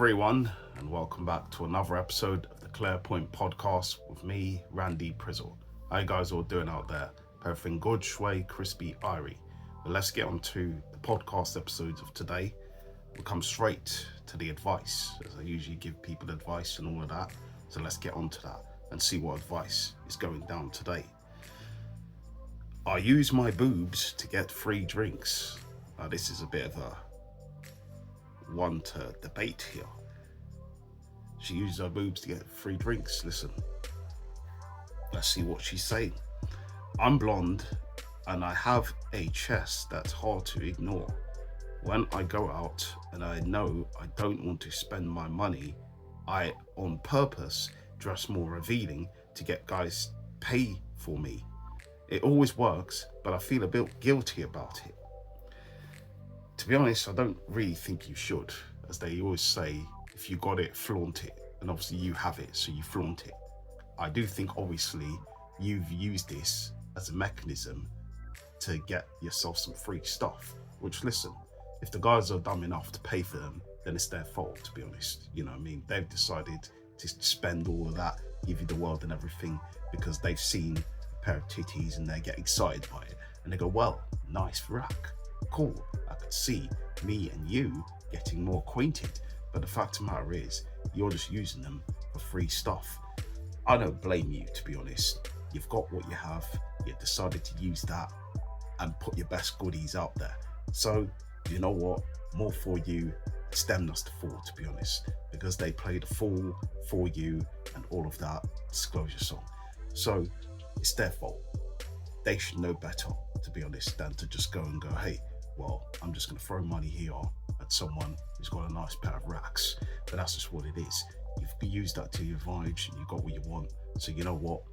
everyone, and welcome back to another episode of the Clarepoint podcast with me, Randy Prizzle. How you guys all doing out there? Everything good, shway, crispy, irie. But let's get on to the podcast episodes of today. We'll come straight to the advice, as I usually give people advice and all of that. So let's get on to that and see what advice is going down today. I use my boobs to get free drinks. Now this is a bit of a one to debate here. She uses her boobs to get free drinks. Listen, let's see what she's saying. I'm blonde and I have a chest that's hard to ignore. When I go out and I know I don't want to spend my money, I on purpose dress more revealing to get guys pay for me. It always works, but I feel a bit guilty about it. To be honest, I don't really think you should. As they always say, if you got it, flaunt it. And obviously you have it, so you flaunt it. I do think obviously you've used this as a mechanism to get yourself some free stuff. Which, listen, if the guys are dumb enough to pay for them, then it's their fault, to be honest. You know what I mean? They've decided to spend all of that, give you the world and everything, because they've seen a pair of titties and they get excited by it. And they go, well, nice rack. Cool, I could see me and you getting more acquainted, but the fact of the matter is you're just using them for free stuff. I don't blame you, to be honest. You've got what you have, you decided to use that and put your best goodies out there. So you know what, more for you, it's them that's the fool, to be honest, because they played the fool for you and all of that disclosure song. So it's their fault. They should know better, to be honest, than to just go and go, hey, well, I'm just going to throw money here at someone who's got a nice pair of racks. But that's just what it is. You've used that to your advantage and you got what you want. So you know what?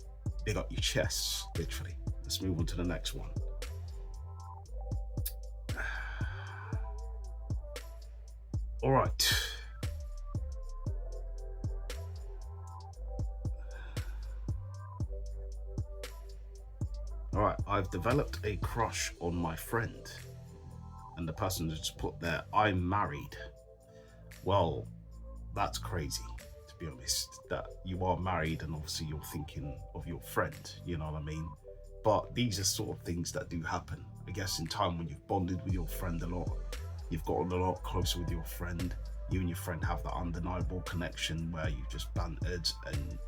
Big up your chests, literally. Let's move on to the next one. All right. All right, I've developed a crush on my friend. And the person just put there, I'm married. Well, that's crazy, to be honest, that you are married and obviously you're thinking of your friend, you know what I mean? But these are sort of things that do happen. I guess in time when you've bonded with your friend a lot, you've gotten a lot closer with your friend, you and your friend have that undeniable connection where you've just bantered and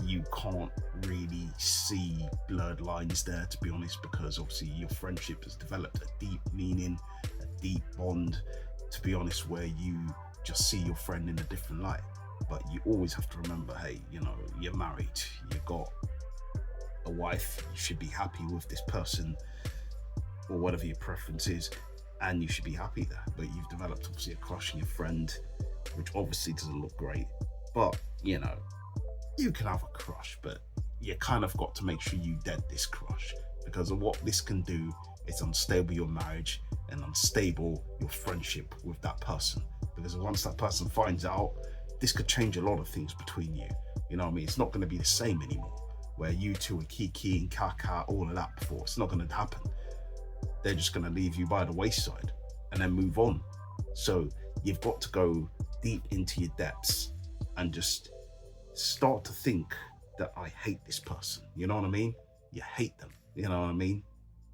you can't really see blurred lines there, to be honest, because obviously your friendship has developed a deep meaning, a deep bond, to be honest, where you just see your friend in a different light. But you always have to remember, hey, you know, you're married, you've got a wife, you should be happy with this person or whatever your preference is, and you should be happy there. But you've developed obviously a crush on your friend, which obviously doesn't look great, but you know, you can have a crush, but you kind of got to make sure you dead this crush, because of what this can do is unstable your marriage and unstable your friendship with that person. Because once that person finds out, this could change a lot of things between you. You know what I mean? It's not going to be the same anymore, where you two are kiki and kaka, all of that before. It's not going to happen. They're just going to leave you by the wayside and then move on. So you've got to go deep into your depths and just start to think that I hate this person. You know what I mean? You hate them. You know what I mean?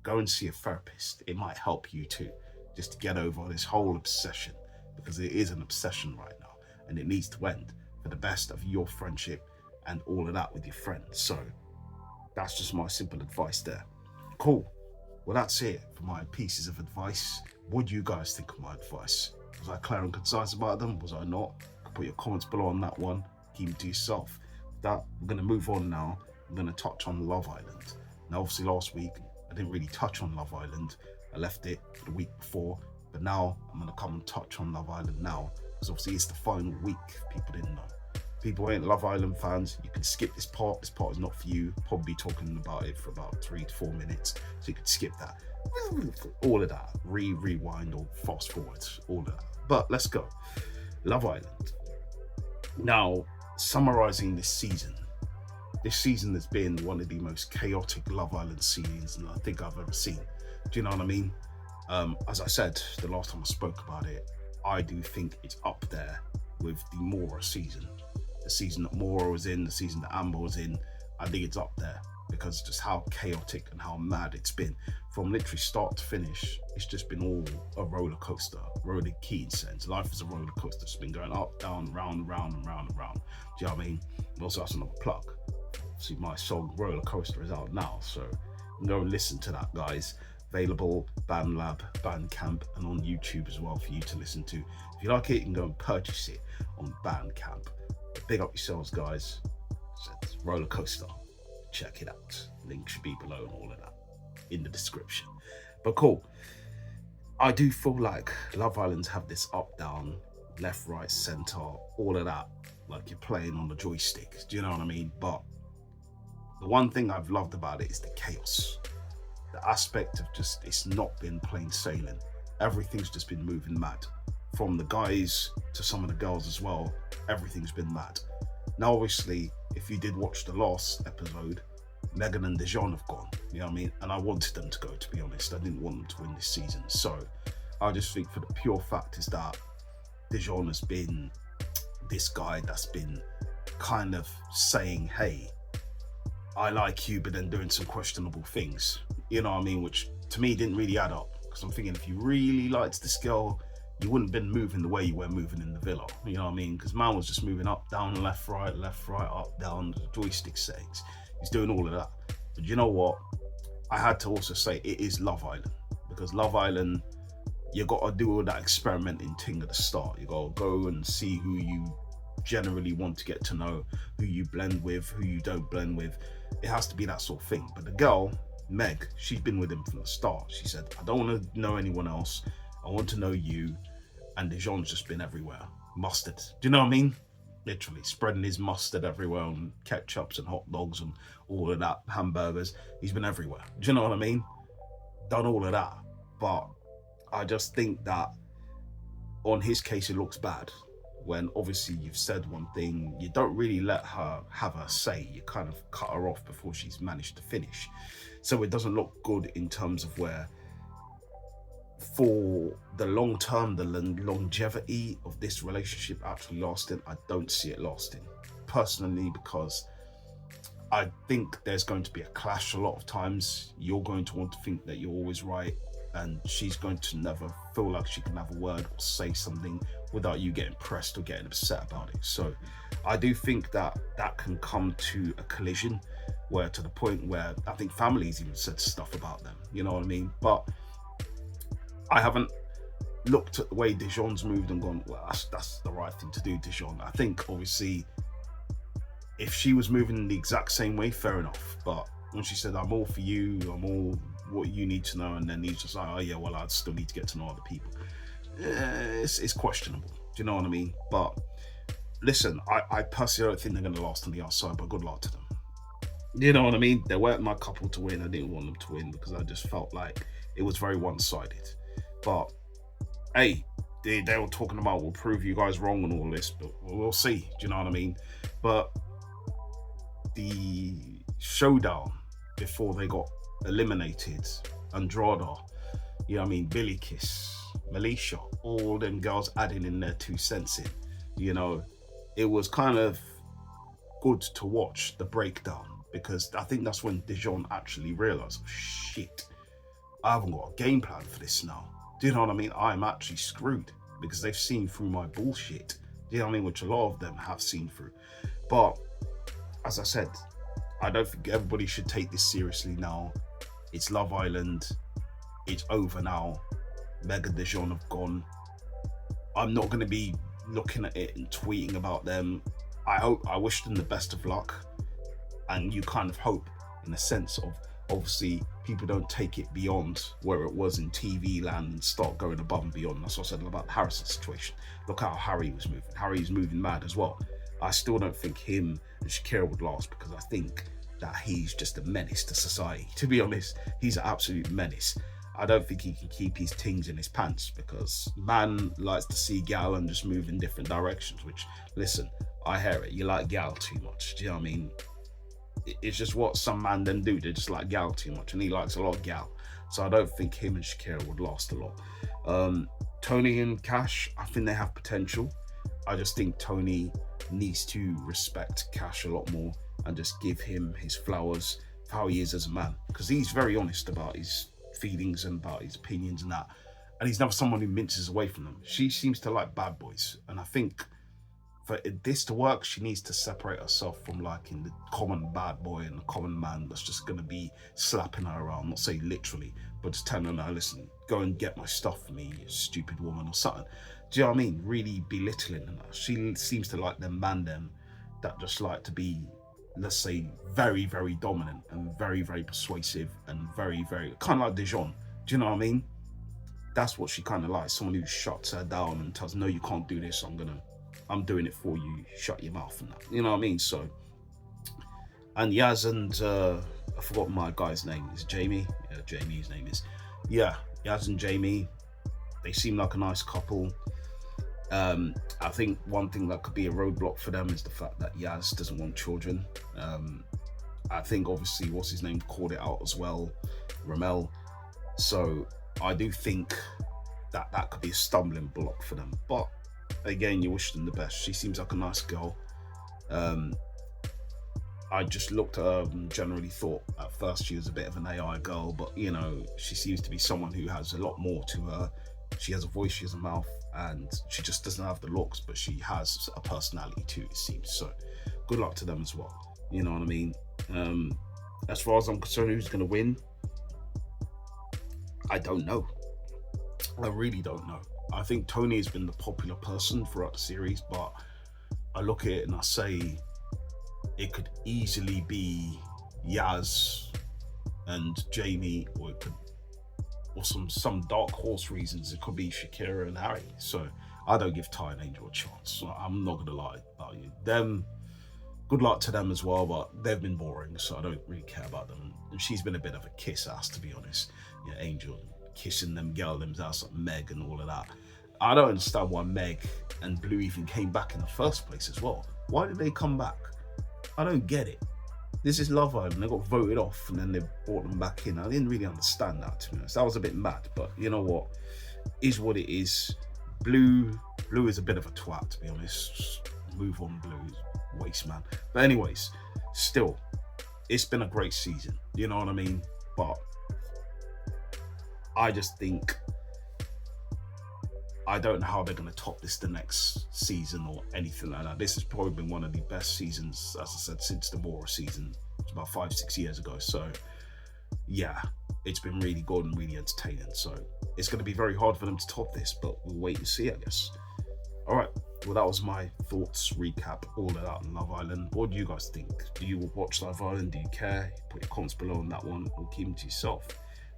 Go and see a therapist. It might help you too, just to get over this whole obsession, because it is an obsession right now and it needs to end for the best of your friendship and all of that with your friends. So that's just my simple advice there. Cool. Well, that's it for my pieces of advice. What do you guys think of my advice? Was I clear and concise about them? Was I not? Put your comments below on that one. Keep it to yourself. That we're going to move on now. I'm going to touch on Love Island. Now, obviously, last week I didn't really touch on Love Island. I left it for the week before, but now I'm going to come and touch on Love Island now, because obviously it's the final week. People didn't know. People who ain't Love Island fans, you can skip this part. This part is not for you. Probably talking about it for about 3 to 4 minutes, so you could skip that. All of that. Rewind or fast forward. All of that. But let's go. Love Island. Now, summarizing this season has been one of the most chaotic Love Island seasons I think I've ever seen. Do you know what I mean? As I said the last time I spoke about it, I do think it's up there with the Mora season. The season that Mora was in, the season that Amber was in, I think it's up there because just how chaotic and how mad it's been. From literally start to finish, it's just been all a roller coaster. Roller Keating sense. Life is a roller coaster. It's been going up, down, round, round, and round, and round. Do you know what I mean? Also, that's another plug. See, my song Roller Coaster is out now, so you can go and listen to that, guys. Available BandLab, Bandcamp, and on YouTube as well for you to listen to. If you like it, you can go and purchase it on Bandcamp. Big up yourselves, guys. It's Roller Coaster. Check it out. Link should be below and all of that in the description. But cool. I do feel like Love Island have this up, down, left, right, center, all of that. Like you're playing on the joystick. Do you know what I mean? But the one thing I've loved about it is the chaos. The aspect of just, it's not been plain sailing. Everything's just been moving mad. From the guys to some of the girls as well, everything's been mad. Now, obviously, if you did watch the last episode, Megan and Dijon have gone, you know what I mean? And I wanted them to go, to be honest. I didn't want them to win this season. So I just think for the pure fact is that Dijon has been this guy that's been kind of saying, hey, I like you, but then doing some questionable things, you know what I mean? Which to me didn't really add up, because I'm thinking if you really liked this girl, you wouldn't have been moving the way you were moving in the villa, you know what I mean? Because man was just moving up, down, left, right, up, down, the joystick settings. He's doing all of that. But you know what? I had to also say it is Love Island, because Love Island, you got to do all that experimenting thing at the start. You got to go and see who you generally want to get to know, who you blend with, who you don't blend with. It has to be that sort of thing. But the girl, Meg, she's been with him from the start. She said, I don't want to know anyone else. I want to know you. And Dijon's just been everywhere. Mustard. Do you know what I mean? Literally spreading his mustard everywhere on ketchups and hot dogs and all of that, hamburgers. He's been everywhere. Do you know what I mean? Done all of that. But I just think that on his case, it looks bad. When obviously you've said one thing, you don't really let her have her say. You kind of cut her off before she's managed to finish. So it doesn't look good in terms of where, for the long term, the longevity of this relationship actually lasting, I don't see it lasting. Personally, because I think there's going to be a clash a lot of times. You're going to want to think that you're always right, and she's going to never feel like she can have a word or say something without you getting pressed or getting upset about it. So I do think that that can come to a collision, where to the point where I think families even said stuff about them, you know what I mean? But I haven't looked at the way Dijon's moved and gone, well, that's the right thing to do, Dijon. I think obviously if she was moving in the exact same way, fair enough. But when she said, I'm all for you, I'm all what you need to know, and then he's just like, oh yeah, well, I'd still need to get to know other people. It's questionable. Do you know what I mean? But listen, I personally don't think they're going to last on the outside, but good luck to them. You know what I mean? They weren't my couple to win. I didn't want them to win because I just felt like it was very one-sided. But hey, they were talking about, we'll prove you guys wrong and all this, but we'll see. Do you know what I mean? But the showdown before they got eliminated, Andrada, you know what I mean, Billy Kiss, Melisha, all them girls adding in their 2 cents in, you know, it was kind of good to watch the breakdown, because I think that's when Dijon actually realised, oh, shit, I haven't got a game plan for this now. Do you know what I mean? I'm actually screwed, because they've seen through my bullshit. Do you know what I mean? Which a lot of them have seen through. But as I said, I don't think everybody should take this seriously now. It's Love Island. It's over now. Meg and Dijon have gone. I'm not going to be looking at it and tweeting about them. I wish them the best of luck. And you kind of hope, in a sense of, obviously, people don't take it beyond where it was in TV land and start going above and beyond. That's what I said about the Harrison situation. Look how Harry was moving. Harry's moving mad as well. I still don't think him and Shakira would last, because I think that he's just a menace to society. To be honest, he's an absolute menace. I don't think he can keep his things in his pants, because man likes to see gal and just move in different directions, which, listen, I hear it. You like gal too much. Do you know what I mean? It's just what some man then do. They just like gal too much, and he likes a lot of gal. So I don't think him and Shakira would last a lot. Tony and Cash, I think they have potential. I just think Tony needs to respect Cash a lot more and just give him his flowers for how he is as a man, because he's very honest about his feelings and about his opinions and that, and he's never someone who minces away from them. She seems to like bad boys, and I think for this to work, she needs to separate herself from liking the common bad boy and the common man that's just going to be slapping her around, not say literally, but just telling her, listen, go and get my stuff for me, you stupid woman, or something. Do you know what I mean? Really belittling her. She seems to like them that just like to be, let's say, very, very dominant and very, very persuasive and very, very, kind of like Dijon. Do you know what I mean? That's what she kind of likes. Someone who shuts her down and tells, no, you can't do this, I'm doing it for you, shut your mouth and that. You know what I mean? So, and Yaz and, I forgot my guy's name. Is Jamie? Yeah, Jamie, his name is. Yeah, Yaz and Jamie, they seem like a nice couple. I think one thing that could be a roadblock for them is the fact that Yaz doesn't want children. I think obviously, what's his name, called it out as well, Ramel. So I do think that could be a stumbling block for them. But again, you wish them the best. She seems like a nice girl. I just looked at her and generally thought at first she was a bit of an AI girl, but you know, she seems to be someone who has a lot more to her. She has a voice, she has a mouth, and she just doesn't have the looks, but she has a personality too, it seems. So good luck to them as well. You know what I mean? As far as I'm concerned, who's going to win? I don't know. I really don't know. I think Tony has been the popular person throughout the series, but I look at it and I say it could easily be Yaz and Jamie, or it could, or some dark horse reasons, it could be Shakira and Harry. So I don't give Ty and Angel a chance. I'm not gonna lie about you. Them, good luck to them as well, but they've been boring, so I don't really care about them. And she's been a bit of a kiss ass, to be honest. Yeah, Angel kissing them girl ass like Meg and all of that. I don't understand why Meg and Blue even came back in the first place as well. Why did they come back? I don't get it. This is Love Island. They got voted off and then they brought them back in. I didn't really understand that, to be honest. That was a bit mad, but you know what? Is what it is. Blue is a bit of a twat, to be honest. Just move on, Blue. Waste man. But anyways, still, it's been a great season. You know what I mean? But I just think I don't know how they're going to top this the next season or anything like that. This has probably been one of the best seasons, as I said, since the Mora season. It's about 5-6 years ago. So yeah, it's been really good and really entertaining. So it's going to be very hard for them to top this, but we'll wait and see, I guess. All right. Well, that was my thoughts, recap, all of that on Love Island. What do you guys think? Do you watch Love Island? Do you care? Put your comments below on that one, or keep them to yourself.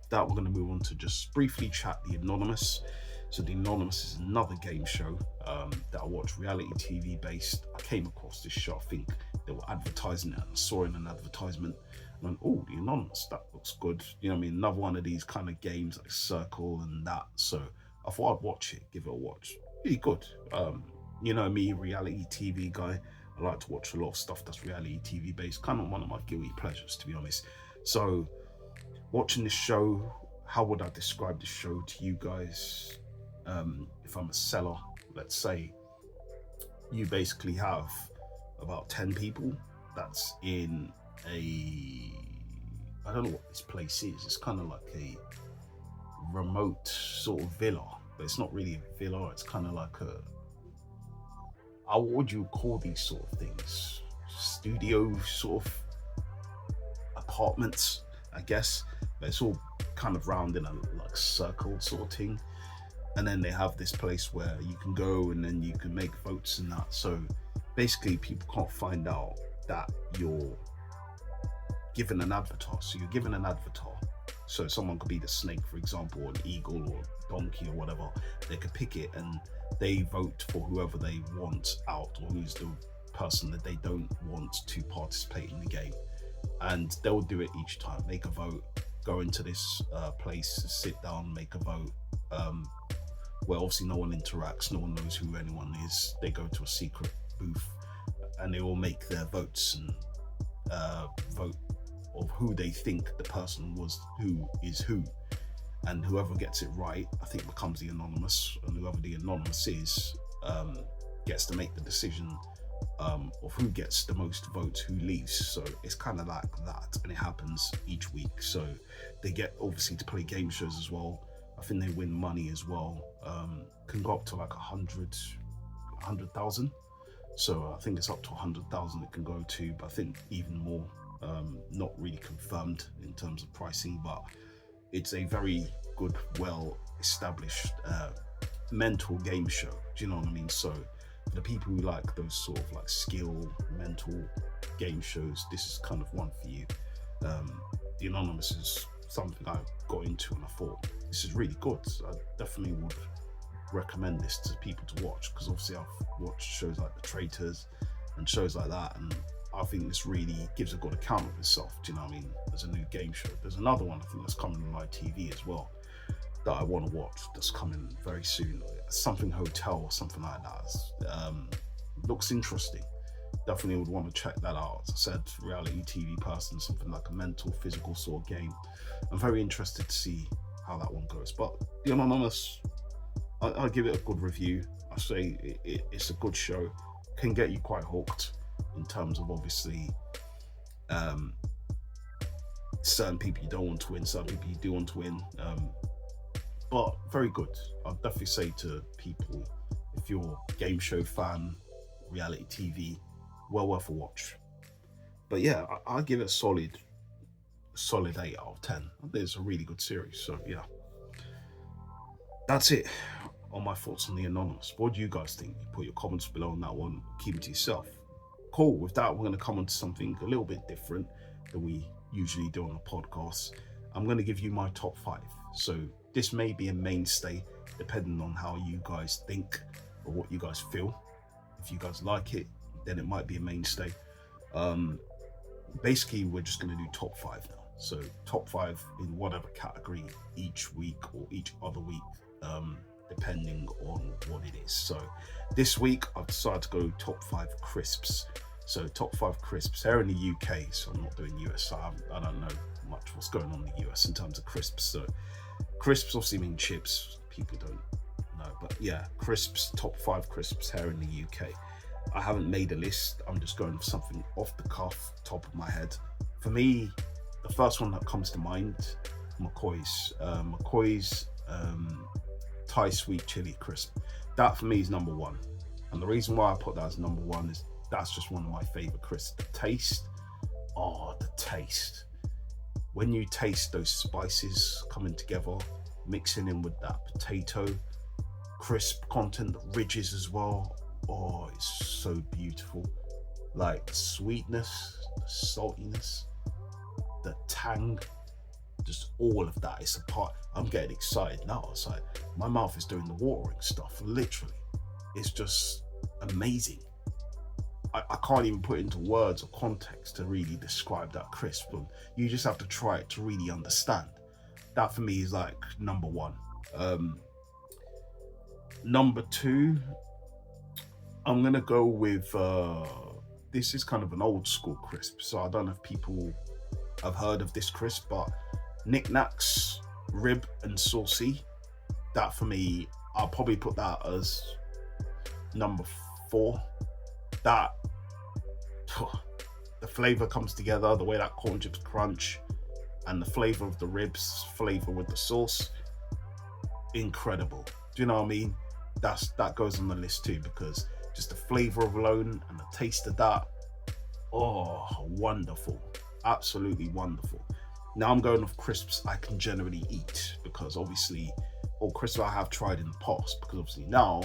That we're going to move on to just briefly chat the Anonymous. So the Anonymous is another game show that I watch, reality TV based. I came across this show, I think they were advertising it, and I saw in an advertisement and went, oh, the Anonymous, that looks good. You know what I mean? Another one of these kind of games like Circle and that. So I thought I'd watch it, give it a watch. Really good. You know me, reality TV guy. I like to watch a lot of stuff that's reality TV based. Kind of one of my guilty pleasures, to be honest. So watching this show, how would I describe the show to you guys? If I'm a seller, let's say you basically have about 10 people that's in I don't know what this place is. It's kind of like a remote sort of villa, but it's not really a villa. It's kind of like what would you call these sort of things? Studio sort of apartments, I guess. But it's all kind of round in a like circle sort of thing. And then they have this place where you can go and then you can make votes and that. So basically people can't find out that you're given an avatar. So you're given an avatar. So someone could be the snake, for example, or an eagle or donkey or whatever. They could pick it and they vote for whoever they want out, or who's the person that they don't want to participate in the game. And they'll do it each time. Make a vote, go into this place, sit down, make a vote. Where obviously no one interacts, no one knows who anyone is. They go to a secret booth and they all make their votes and vote of who they think the person was, who is who. And whoever gets it right, I think, becomes the Anonymous. And whoever the Anonymous is, gets to make the decision of who gets the most votes, who leaves. So it's kind of like that, and it happens each week. So they get obviously to play game shows as well. I think they win money as well. Can go up to like 100,000. So I think it's up to 100,000 it can go to, but I think even more. Not really confirmed in terms of pricing, but it's a very good, well established mental game show. Do you know what I mean? So for the people who like those sort of like skill mental game shows, this is kind of one for you. The Anonymous is something I got into and I thought this is really good. So I definitely would recommend this to people to watch, because obviously I've watched shows like The Traitors and shows like that, and I think this really gives a good account of itself. Do you know what I mean? There's a new game show. There's another one I think that's coming on live TV as well that I want to watch, that's coming very soon. Something Hotel or something like that. Looks interesting. Definitely would want to check that out. As I said, reality TV person, something like a mental, physical sort of game. I'm very interested to see how that one goes. But The Anonymous, I'll give it a good review. I say it's a good show. Can get you quite hooked in terms of obviously certain people you don't want to win, certain people you do want to win. But very good. I'll definitely say to people, if you're a game show fan, reality TV, well worth a watch. But yeah, I'll give it a solid 8 out of 10. I think it's a really good series. So yeah, that's it on my thoughts on The Anonymous. What do you guys think? You put your comments below on that one. Keep it to yourself. Cool. With that, we're going to come on to something a little bit different than we usually do on a podcast. I'm going to give you my top 5. So this may be a mainstay depending on how you guys think or what you guys feel. If you guys like it, then it might be a mainstay. Basically, we're just going to do top 5 now. So top 5 in whatever category each week or each other week, depending on what it is. So this week I've decided to go top 5 crisps. So top 5 crisps here in the UK. So I'm not doing US. So I don't know much what's going on in the US in terms of crisps. So crisps obviously mean chips. People don't know, but yeah, crisps, top 5 crisps here in the UK. I haven't made a list. I'm just going for something off the cuff, top of my head. For me, the first one that comes to mind, McCoy's Thai sweet chili crisp. That for me is number 1. And the reason why I put that as number 1 is that's just one of my favorite crisps. The taste. When you taste those spices coming together, mixing in with that potato, crisp content, the ridges as well. Oh, it's so beautiful. Like the sweetness, the saltiness, the tang, just all of that. It's a part. I'm getting excited now. It's like my mouth is doing the watering stuff, literally. It's just amazing. I can't even put it into words or context to really describe that crisp. But you just have to try it to really understand. That for me is like number 1. Number 2, I'm gonna go with this is kind of an old school crisp. So I don't know if people have heard of this crisp, but Knick Knacks Rib and Saucy. That for me, I'll probably put that as number 4. That the flavor comes together, the way that corn chips crunch and the flavor of the ribs, flavor with the sauce, incredible. Do you know what I mean? That goes on the list too, because just the flavor alone and the taste of that, oh, wonderful, absolutely wonderful. Now I'm going off crisps I can generally eat, because obviously all crisps I have tried in the past, because obviously now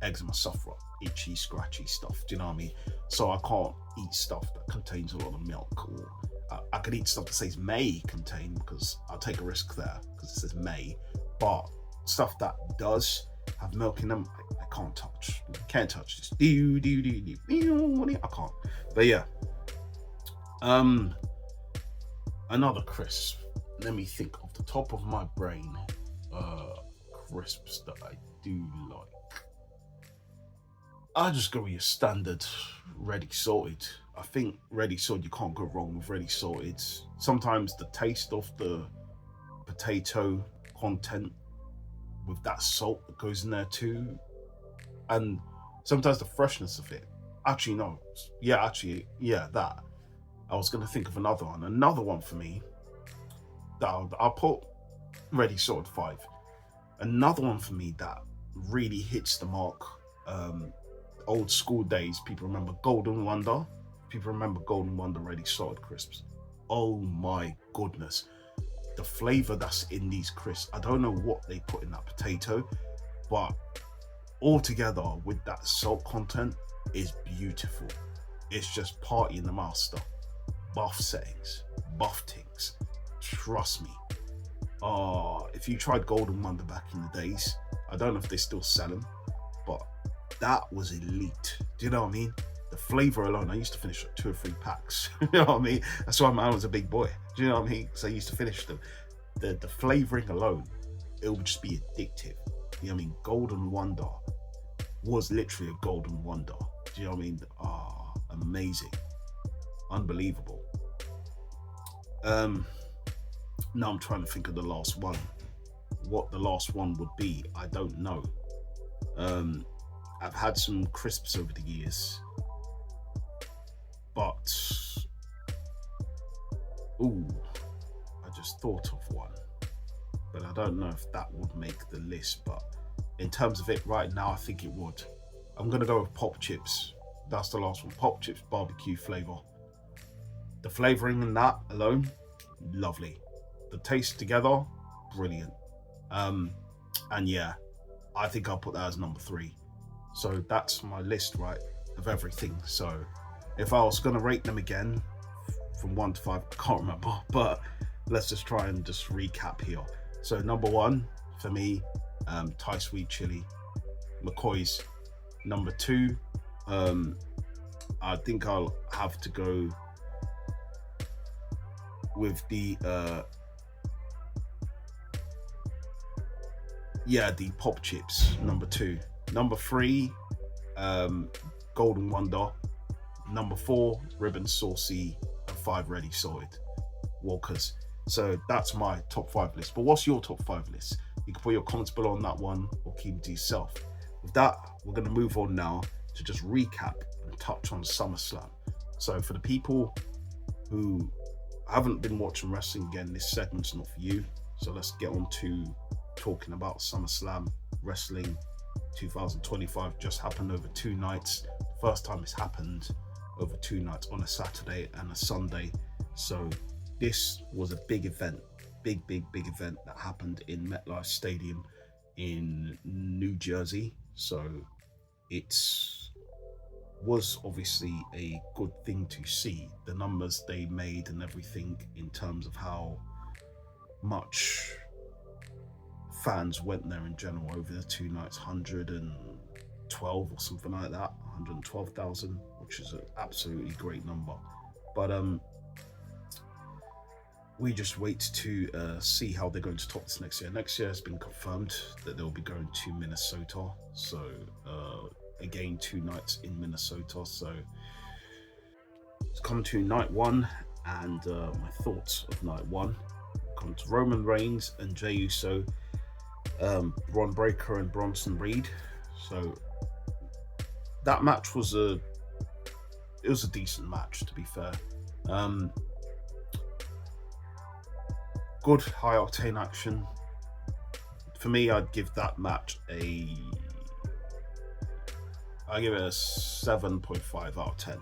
eczema sufferer, itchy, scratchy stuff. Do you know what I mean? So I can't eat stuff that contains a lot of milk, or I could eat stuff that says may contain, because I'll take a risk there because it says may. But stuff that does have milk in them, I can't touch. Can't touch this. I can't. But yeah. Another crisp. Let me think off the top of my brain. Crisps that I do like. I'll just go with your standard ready salted. I think ready salted, you can't go wrong with ready salted. Sometimes the taste of the potato content with that salt that goes in there too. And Sometimes the freshness of it. Actually, no. Yeah, that. I was going to think of another one. Another one for me that I'll put Ready Sword 5. Another one for me that really hits the mark. Old school days, people remember Golden Wonder. People remember Golden Wonder Ready Salted crisps. Oh my goodness. The flavor that's in these crisps, I don't know what they put in that potato, but all together with that salt content is beautiful. It's just party in the master. Buff settings, buff things. Trust me. If you tried Golden Wonder back in the days, I don't know if they still sell them, but that was elite. Do you know what I mean? The flavor alone, I used to finish 2 or 3 packs. You know what I mean? That's why I was a big boy. Do you know what I mean? Because I used to finish them. The flavoring alone, it would just be addictive. You know what I mean? Golden Wonder was literally a golden wonder. Do you know what I mean? Amazing. Unbelievable. Now I'm trying to think of the last one. What the last one would be, I don't know. I've had some crisps over the years, but I just thought of one, but I don't know if that would make the list. But in terms of it right now, I think it would. I'm gonna go with Pop Chips. That's the last one. Pop Chips barbecue flavor. The flavoring in that alone, lovely. The taste together, brilliant. And yeah, I think I'll put that as number 3. So that's my list, right, of everything. So if I was gonna rate them again from 1 to 5, I can't remember, but let's just try and just recap here. So number 1 for me, Thai sweet chili, McCoy's. Number 2, I think I'll have to go with the Pop Chips, number 2. Number 3, Golden Wonder. Number 4, Ribbon Saucy, and 5, Ready Salted Walkers. So that's my top 5 list. But what's your top 5 list? You can put your comments below on that one or keep it to yourself. With that, we're going to move on now to just recap and touch on SummerSlam. So for the people who haven't been watching wrestling, again, this segment's not for you. So let's get on to talking about SummerSlam wrestling 2025. Just happened over 2 nights. First time it's happened over 2 nights, on a Saturday and a Sunday. So this was a big event, big event that happened in MetLife Stadium in New Jersey. So it was obviously a good thing to see. The numbers they made and everything in terms of how much fans went there in general over the 2 nights, 112 or something like that, 112,000, which is an absolutely great number. But we just wait to see how they're going to top this next year. Next year has been confirmed that they'll be going to Minnesota. So again, 2 nights in Minnesota. So it's come to night 1, and my thoughts of night 1 come to Roman Reigns and Jey Uso, Bron Breakker and Bronson Reed. So that match was a decent match, to be fair. Good high octane action. For me, I'd give that match I give it a 7.5 out of 10.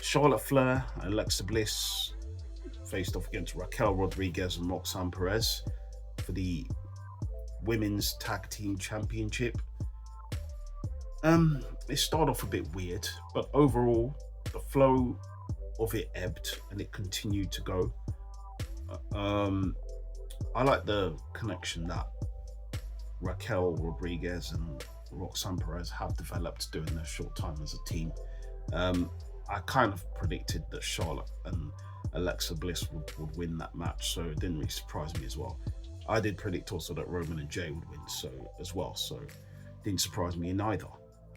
Charlotte Flair and Alexa Bliss faced off against Raquel Rodriguez and Roxanne Perez for the Women's Tag Team Championship. It started off a bit weird, but overall, the flow of it ebbed and it continued to go. I like the connection that Raquel Rodriguez and Roxanne Perez have developed during their short time as a team. I kind of predicted that Charlotte and Alexa Bliss would win that match, so it didn't really surprise me as well. I did predict also that Roman and Jey would win so it didn't surprise me neither.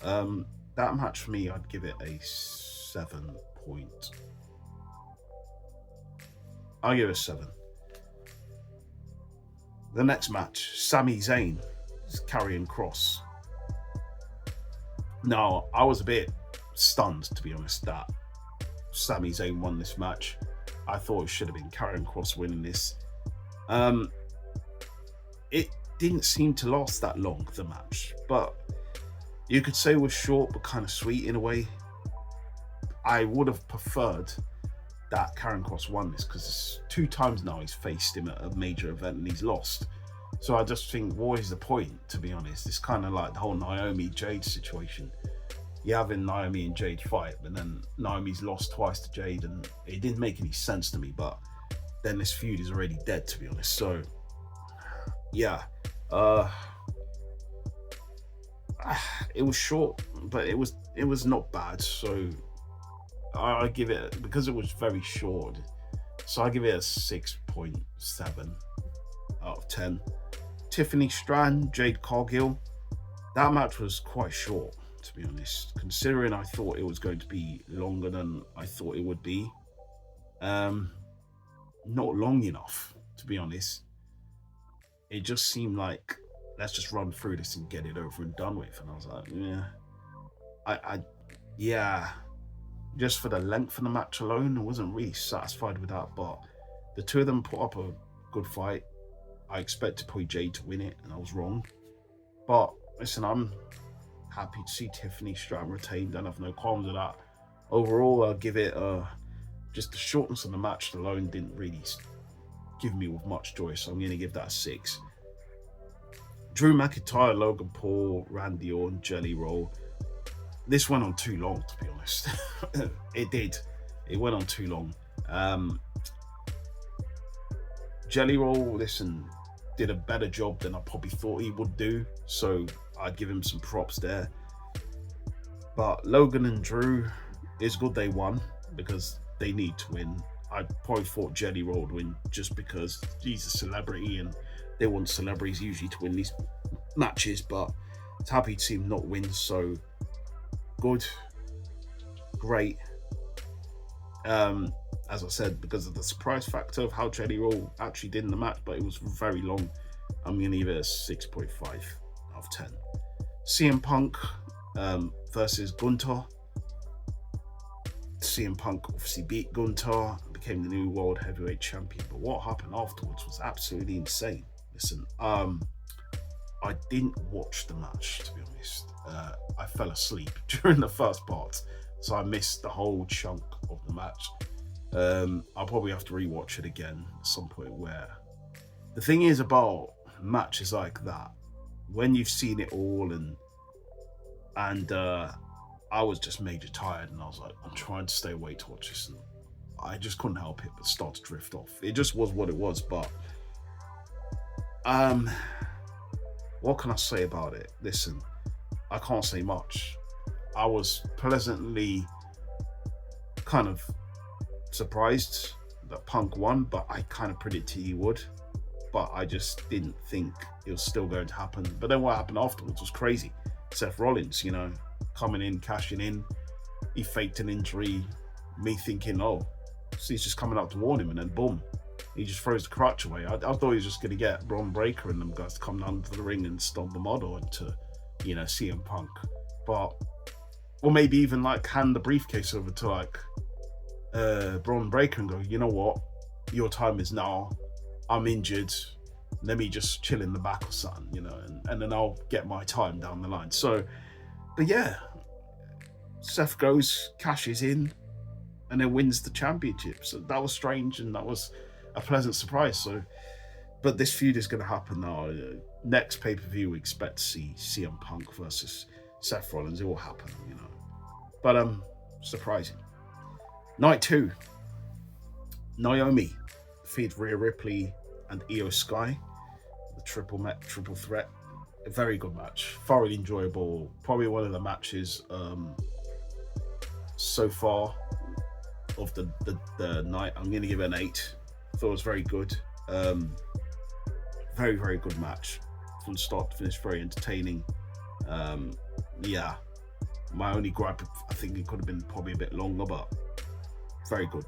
That match for me, I'd give it a 7 point. I'll give it a 7. The next match, Sami Zayn is carrying Cross. Now, I was a bit stunned, to be honest, that Sami Zayn won this match. I thought it should have been Karrion Kross winning this. Um, it didn't seem to last that long, the match, but you could say it was short but kind of sweet in a way. I would have preferred that Karrion Kross won this because it's 2 times now he's faced him at a major event and he's lost. So I just think, what is the point, to be honest? It's kind of like the whole Naomi Jade situation. You're having Naomi and Jade fight, but then Naomi's lost twice to Jade, and it didn't make any sense to me. But then this feud is already dead, to be honest. So yeah, it was short, but it was not bad. So I give it, because it was very short. So I give it a 6.7 out of 10. Tiffany Strand, Jade Cargill. That match was quite short, to be honest, considering I thought it was going to be longer than I thought it would be. Not long enough, to be honest. It just seemed like, let's just run through this and get it over and done with. And I was like, yeah. Just for the length of the match alone, I wasn't really satisfied with that. But the two of them put up a good fight. I expected probably Jade to win it, and I was wrong. But listen, I'm happy to see Tiffany Strand retained. I have no qualms with that. Overall, I'll give it just the shortness of the match alone didn't really give me with much joy, so I'm going to give that a 6. Drew McIntyre, Logan Paul, Randy Orton, Jelly Roll. This went on too long, to be honest. It did. It went on too long. Jelly Roll, listen, did a better job than I probably thought he would do, so I'd give him some props there. But Logan and Drew, it's good they won because they need to win. I probably thought Jelly Roll would win just because he's a celebrity and they want celebrities usually to win these matches, but it's happy to see him not win, so good, great. As I said, because of the surprise factor of how Jelly Roll actually did in the match, but it was very long, I'm going to give it a 6.5 out of 10. CM Punk versus Gunther. CM Punk obviously beat Gunther, became the new World Heavyweight Champion, but what happened afterwards was absolutely insane. Listen, I didn't watch the match, to be honest. I fell asleep during the first part, so I missed the whole chunk of the match. I'll probably have to rewatch it again at some point. Where the thing is about matches like that, when you've seen it all, and I was just major tired, and I was like, I'm trying to stay awake to watch this, and I just couldn't help it but start to drift off. It just was what it was. But what can I say about it? Listen, I can't say much. I was pleasantly kind of surprised that Punk won, but I kind of predicted he would. But I just didn't think it was still going to happen. But then what happened afterwards was crazy. Seth Rollins, coming in, cashing in. He faked an injury. Me thinking, oh, so he's just coming out to warn him, and then boom, he just throws the crutch away. I thought he was just going to get Braun Breaker and them guys to come down to the ring and stomp the model into, CM Punk. But, or maybe even hand the briefcase over to Braun Breaker and go, you know what, your time is now. I'm injured. Let me just chill in the back or something, and then I'll get my time down the line. So, but yeah, Seth goes, cashes in, and then wins the championship. So that was strange, and that was a pleasant surprise. So, but this feud is going to happen now. Next pay-per-view, we expect to see CM Punk versus Seth Rollins. It will happen, But surprising. Night 2, Naomi defeated Rhea Ripley and Io Sky. The triple threat. A very good match. Thoroughly enjoyable. Probably one of the matches so far of the night. I'm going to give it an 8. Thought it was very good. Very, very good match. From start to finish, very entertaining. Yeah. My only gripe, I think it could have been probably a bit longer, but very good.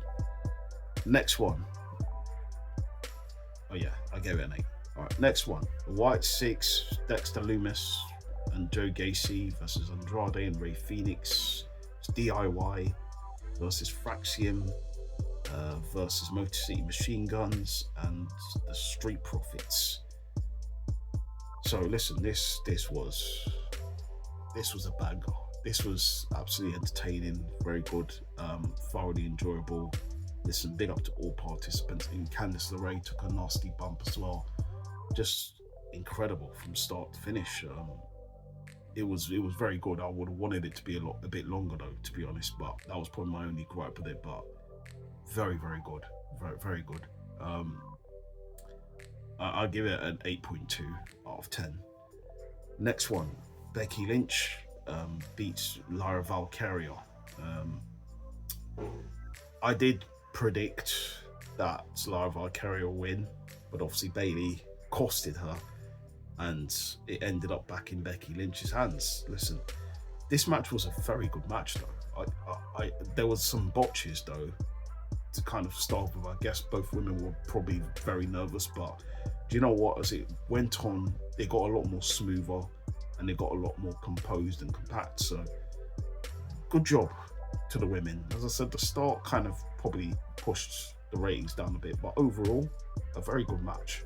Next one. Oh yeah, I gave it an 8. All right, next one. White 6, Dexter Lumis and Joe Gacy versus Andrade and Ray Phoenix. It's DIY versus Fraxium versus Motor City Machine Guns and the Street Profits. So listen, this was a banger. This was absolutely entertaining, very good, thoroughly enjoyable. Listen, big up to all participants. And Candice LeRae took a nasty bump as well. Just incredible from start to finish. It was very good. I would have wanted it to be a bit longer though, to be honest. But that was probably my only gripe with it. But very good, very good. I'll give it an 8.2 out of 10. Next one, Becky Lynch beats Lyra Valkyria. I did predict that Lyra Valkyria will win, but obviously Bayley costed her, and it ended up back in Becky Lynch's hands. Listen, this match was a very good match though. There was some botches though to kind of start with. I guess both women were probably very nervous, but do you know what? As it went on, they got a lot more smoother and they got a lot more composed and compact. So good job to the women. As I said, the start kind of probably pushed the ratings down a bit, but overall, a very good match.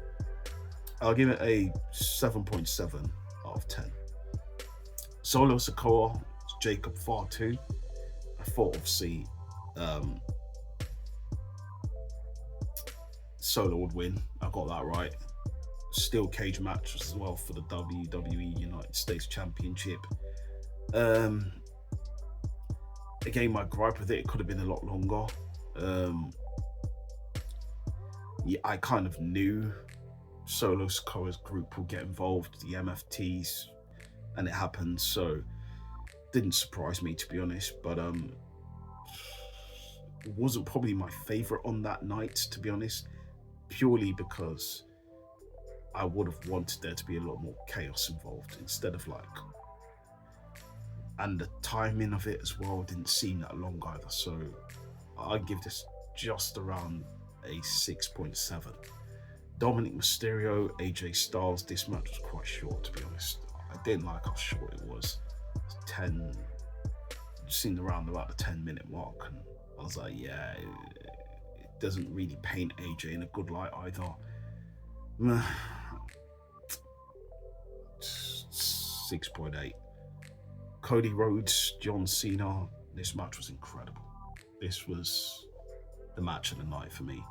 I'll give it a 7.7 out of 10. Solo Sikoa, Jacob Fatu. I thought obviously Solo would win. I got that right. Steel cage match as well for the WWE United States Championship. Again, my gripe with it could have been a lot longer. Yeah, I kind of knew Solo Sikoa's group will get involved, the MFTs, and it happened, so didn't surprise me, to be honest. But it wasn't probably my favorite on that night, to be honest, purely because I would have wanted there to be a lot more chaos involved instead of and the timing of it as well didn't seem that long either. So I'd give this just around a 6.7. Dominic Mysterio, AJ Styles, this match was quite short, to be honest. I didn't like how short it was. 10, seemed around about the 10-minute mark, and I was like, yeah, it doesn't really paint AJ in a good light either. 6.8. Cody Rhodes, John Cena. This match was incredible. This was the match of the night for me.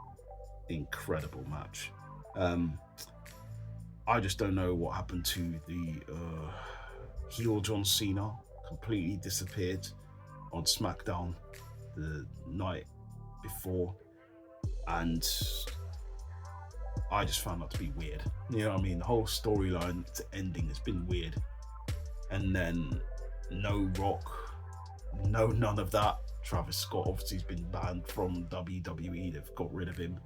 Incredible match. I just don't know what happened to the heel John Cena. Completely disappeared on SmackDown the night before, and I just found that to be weird. You know what I mean? The whole storyline to ending has been weird. And then no Rock, no none of that. Travis Scott obviously has been banned from WWE. They've got rid of him.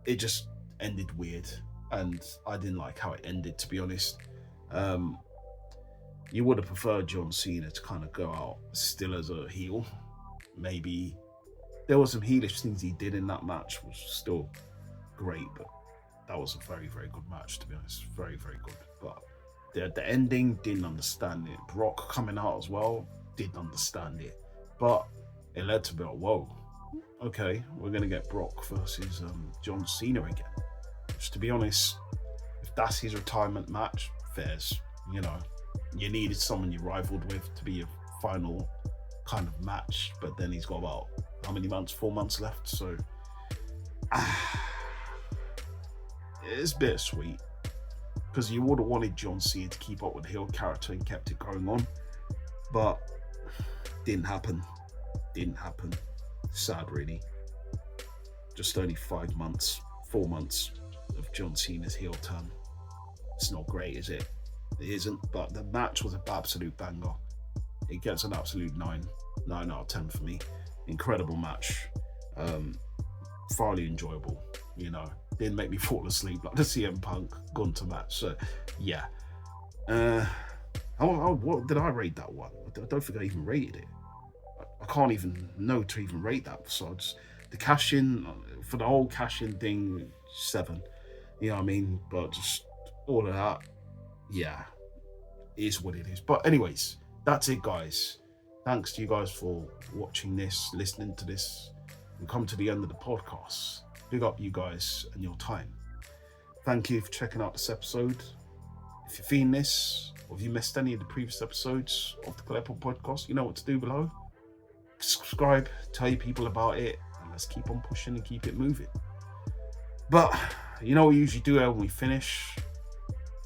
It just ended weird, and I didn't like how it ended, to be honest. You would have preferred John Cena to kind of go out still as a heel. Maybe there was some heelish things he did in that match, was still great, but that was a very, very good match, to be honest. Very, very good. But the ending, didn't understand it. Brock coming out as well, didn't understand it. But it led to be like, whoa, okay, we're going to get Brock versus John Cena again. Which, to be honest, if that's his retirement match, fairs. You know, you needed someone you rivaled with to be a final kind of match, but then he's got about, how many months? 4 months left, so it's bittersweet, because you would have wanted John Cena to keep up with the heel character and kept it going on, but didn't happen. Sad, really. Just only 4 months of John Cena's heel turn. It's not great, is it? It isn't, but the match was an absolute banger. It gets an absolute 9 out of 10 for me. Incredible match. Thoroughly enjoyable, you know. Didn't make me fall asleep like the CM Punk Gunter match. So, yeah. What did I rate that one? I don't think I even rated it. I can't even know to even rate that. So just the cash-in, for the whole cash-in thing, 7. You know what I mean? But just all of that. Yeah, it is what it is. But anyways, that's it, guys. Thanks to you guys for watching this, listening to this. We come to the end of the podcast. Big up you guys and your time. Thank you for checking out this episode. If you're feeling this, or if you missed any of the previous episodes of the Collectible Podcast, you know what to do below. Subscribe, tell your people about it, and let's keep on pushing and keep it moving. But you know what we usually do when we finish?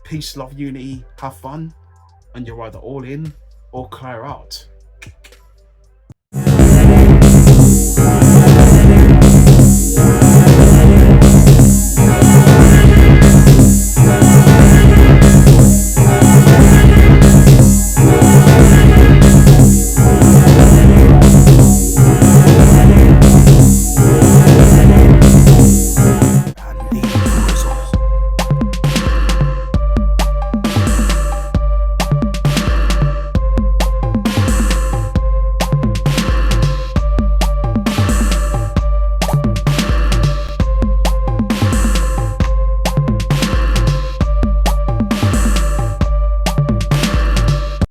Peace, love, unity, have fun, and you're either all in or clear out.